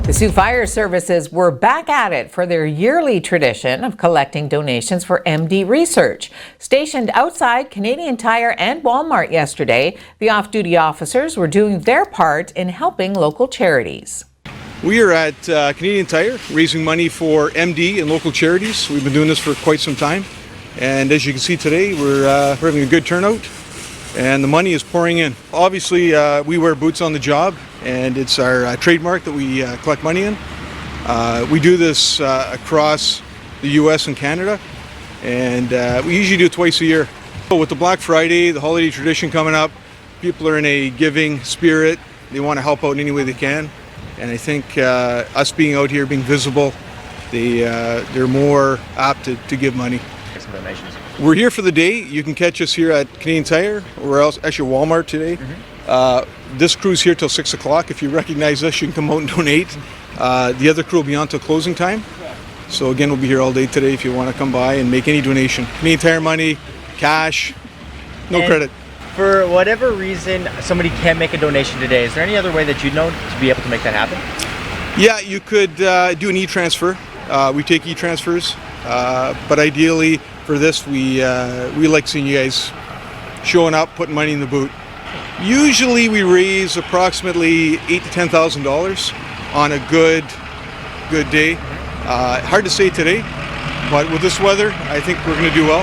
The Sioux Fire Services were back at it for their yearly tradition of collecting donations for MD research. Stationed outside Canadian Tire and Walmart yesterday, the off-duty officers were doing their part in helping local charities. We are at Canadian Tire raising money for MD and local charities. We've been doing this for quite some time, and as you can see today, we're having a good turnout and the money is pouring in. Obviously, we wear boots on the job, and it's our trademark that we collect money in. We do this across the US and Canada, and we usually do it twice a year. So with the Black Friday, the holiday tradition coming up, people are in a giving spirit. They want to help out in any way they can, and I think us being out here, being visible, they're more apt to give money. Some donations. We're here for the day. You can catch us here at Canadian Tire, or else actually Walmart today. This crew's here till 6 o'clock. If you recognize us, you can come out and donate. The other crew will be on till closing time. So again, we'll be here all day today if you want to come by and make any donation. Canadian Tire money, cash, no credit. For whatever reason, somebody can't make a donation today. Is there any other way that you know to be able to make that happen? Yeah, you could do an e-transfer. We take e-transfers, but ideally for this, we like seeing you guys showing up, putting money in the boot. Usually we raise approximately $8,000 to $10,000 on a good day. Hard to say today, but with this weather, I think we're going to do well.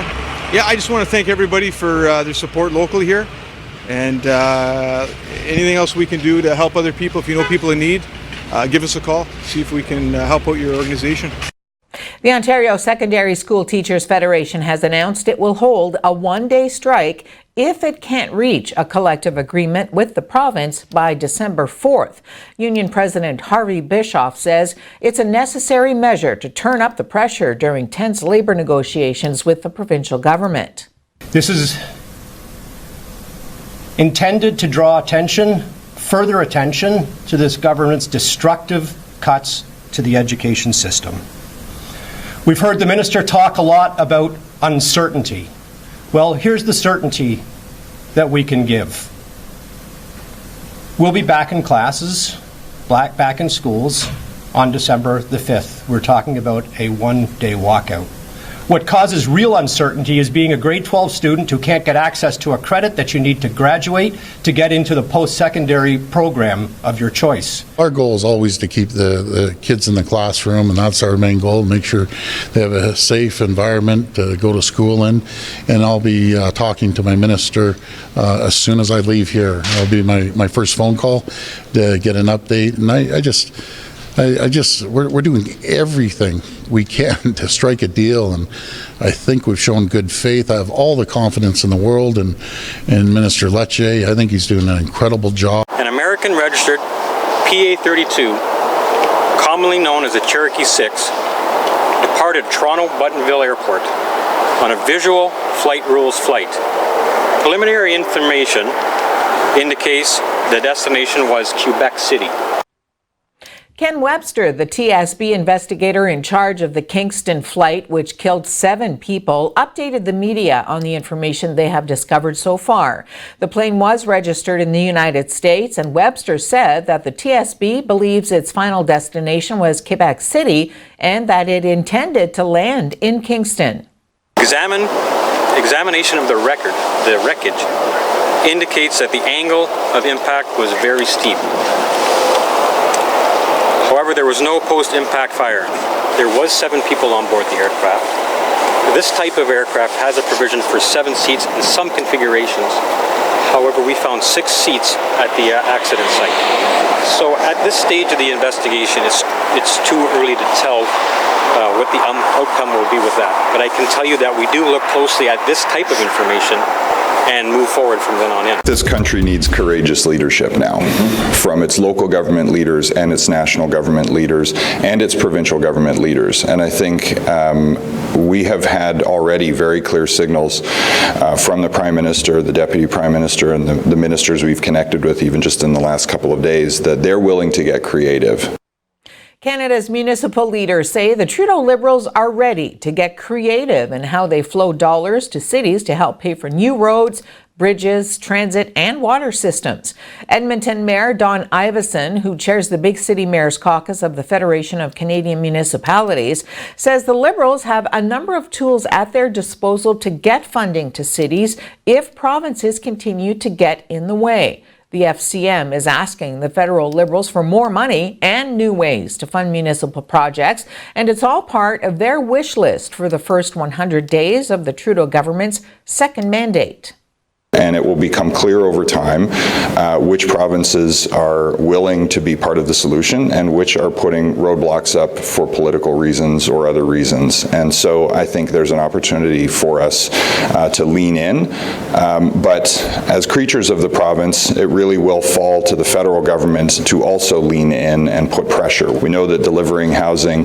Yeah, I just want to thank everybody for their support locally here, and anything else we can do to help other people. If you know people in need, give us a call, see if we can help out your organization. The Ontario Secondary School Teachers Federation has announced it will hold a one-day strike if it can't reach a collective agreement with the province by December 4th. Union President Harvey Bischoff says it's a necessary measure to turn up the pressure during tense labor negotiations with the provincial government. This is intended to draw further attention to this government's destructive cuts to the education system. We've heard the minister talk a lot about uncertainty. Well, here's the certainty that we can give. We'll be back in classes, back in schools on December the 5th. We're talking about a one-day walkout. What causes real uncertainty is being a grade 12 student who can't get access to a credit that you need to graduate to get into the post-secondary program of your choice. Our goal is always to keep the kids in the classroom, and that's our main goal, make sure they have a safe environment to go to school in. And I'll be talking to my minister as soon as I leave here. That'll be my first phone call to get an update. And we're doing everything we can to strike a deal, and I think we've shown good faith. I have all the confidence in the world in Minister Lecce. I think he's doing an incredible job. An American registered PA-32, commonly known as a Cherokee 6, departed Toronto Buttonville Airport on a visual flight rules flight. Preliminary information indicates the destination was Quebec City. Ken Webster, the TSB investigator in charge of the Kingston flight, which killed 7 people, updated the media on the information they have discovered so far. The plane was registered in the United States, and Webster said that the TSB believes its final destination was Quebec City and that it intended to land in Kingston. Examination of the wreckage indicates that the angle of impact was very steep. However, there was no post-impact fire. There was 7 people on board the aircraft. This type of aircraft has a provision for 7 seats in some configurations. However, we found 6 seats at the accident site. So at this stage of the investigation, it's too early to tell what the outcome will be with that. But I can tell you that we do look closely at this type of information and move forward from then on in. This country needs courageous leadership now, from its local government leaders and its national government leaders and its provincial government leaders. And I think we have had already very clear signals from the Prime Minister, the Deputy Prime Minister, and the ministers we've connected with even just in the last couple of days that they're willing to get creative. Canada's municipal leaders say the Trudeau Liberals are ready to get creative in how they flow dollars to cities to help pay for new roads, bridges, transit, and water systems. Edmonton Mayor Don Iveson, who chairs the Big City Mayors Caucus of the Federation of Canadian Municipalities, says the Liberals have a number of tools at their disposal to get funding to cities if provinces continue to get in the way. The FCM is asking the federal Liberals for more money and new ways to fund municipal projects, and it's all part of their wish list for the first 100 days of the Trudeau government's second mandate. And it will become clear over time which provinces are willing to be part of the solution and which are putting roadblocks up for political reasons or other reasons. And so I think there's an opportunity for us to lean in. But as creatures of the province, it really will fall to the federal government to also lean in and put pressure. We know that delivering housing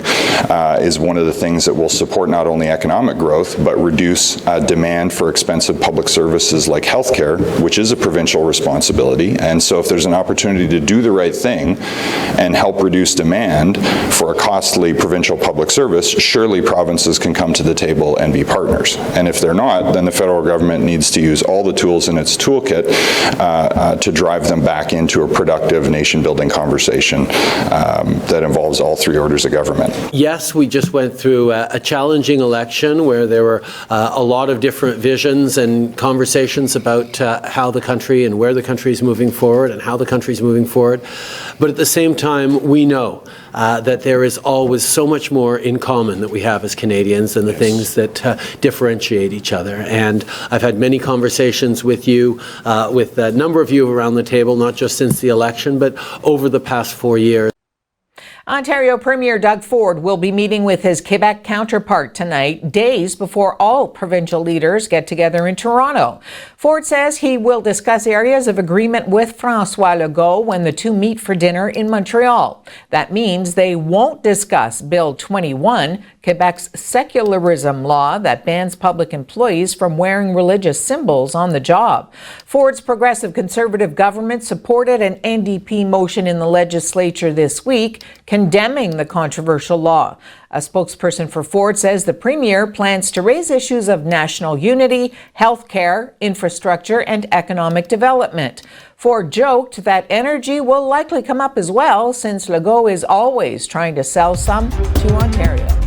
is one of the things that will support not only economic growth, but reduce demand for expensive public services like healthcare, which is a provincial responsibility. And so if there's an opportunity to do the right thing and help reduce demand for a costly provincial public service, surely provinces can come to the table and be partners. And if they're not, then the federal government needs to use all the tools in its toolkit to drive them back into a productive nation-building conversation that involves all three orders of government. Yes, we just went through a challenging election where there were a lot of different visions and conversations about how the country and where the country is moving forward and how the country is moving forward. But at the same time, we know that there is always so much more in common that we have as Canadians than the things that differentiate each other. And I've had many conversations with you, with a number of you around the table, not just since the election, but over the past 4 years. Ontario Premier Doug Ford will be meeting with his Quebec counterpart tonight, days before all provincial leaders get together in Toronto. Ford says he will discuss areas of agreement with François Legault when the two meet for dinner in Montreal. That means they won't discuss Bill 21, Quebec's secularism law that bans public employees from wearing religious symbols on the job. Ford's Progressive Conservative government supported an NDP motion in the legislature this week condemning the controversial law. A spokesperson for Ford says the Premier plans to raise issues of national unity, healthcare, infrastructure, and economic development. Ford joked that energy will likely come up as well, since Legault is always trying to sell some to Ontario.